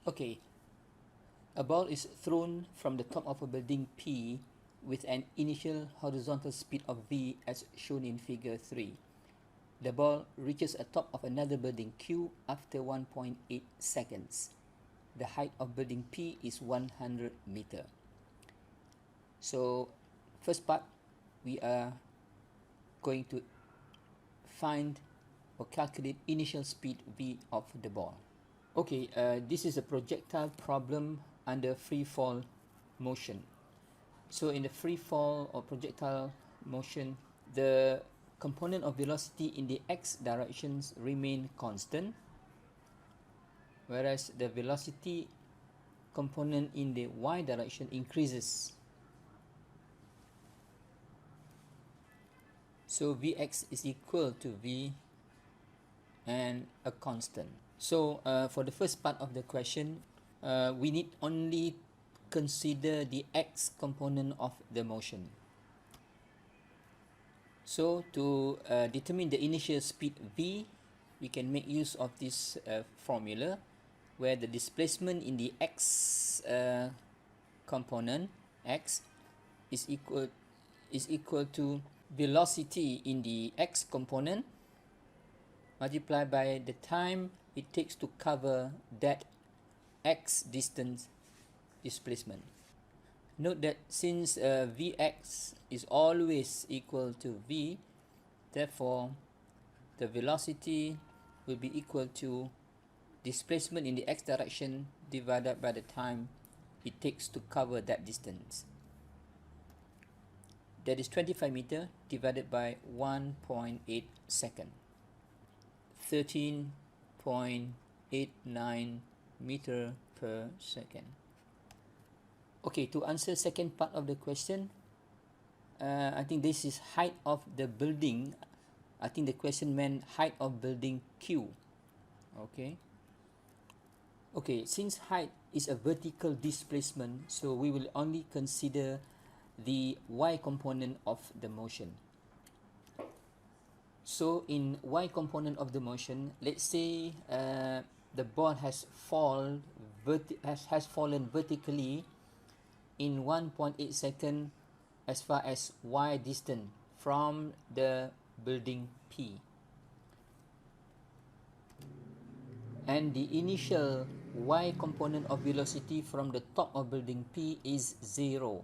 Okay, a ball is thrown from the top of a building P with an initial horizontal speed of v as shown in figure 3. The ball reaches the top of another building Q after 1.8 seconds. The height of building P is 100 meter. So first part, we are going to find or calculate initial speed v of the ball. Okay, this is a projectile problem under free fall motion. So in the free fall or projectile motion, the component of velocity in the x directions remain constant, whereas the velocity component in the y direction increases. So Vx is equal to V and a constant. So for the first part of the question, we need only consider the x component of the motion. So to determine the initial speed v, we can make use of this formula where the displacement in the x component x is equal to velocity in the x component multiplied by the time it takes to cover that x distance displacement. Note that since Vx is always equal to V, therefore the velocity will be equal to displacement in the x direction divided by the time it takes to cover that distance. That is 25 meter divided by 1.8 second. 13.89 meter per second. Okay, to answer second part of the question, I think this is height of the building. I think the question meant height of building Q. Okay. Okay, since height is a vertical displacement, so we will only consider the y component of the motion. So in y component of the motion, let's say the ball has fallen vertically in 1.8 second as far as y distance from the building P, and the initial y component of velocity from the top of building P is 0.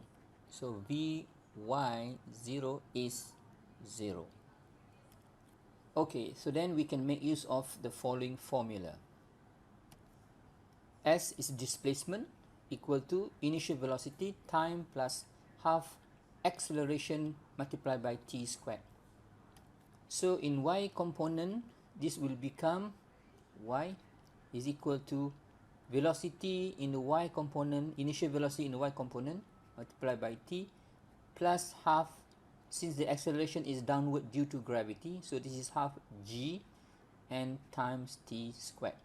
So Vy0 is 0. Okay, so then we can make use of the following formula. S is displacement equal to initial velocity time plus half acceleration multiplied by t squared. So in y component, this will become y is equal to velocity in the y component, initial velocity in the y component multiplied by t plus half, since the acceleration is downward due to gravity, so this is half g and times t squared.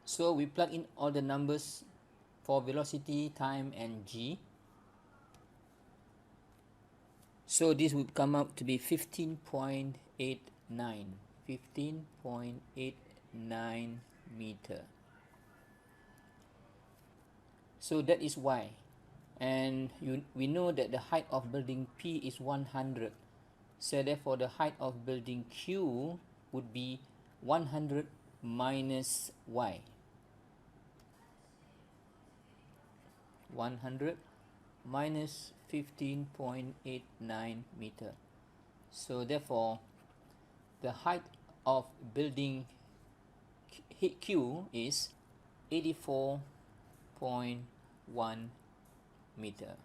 So we plug in all the numbers for velocity, time and g. So this would come out to be 15.89 meter. So that is y, and we know that the height of building P is 100, so therefore the height of building Q would be 100 minus y. 100 minus 15.89 meter. So therefore the height of building Q is 84.1 meter.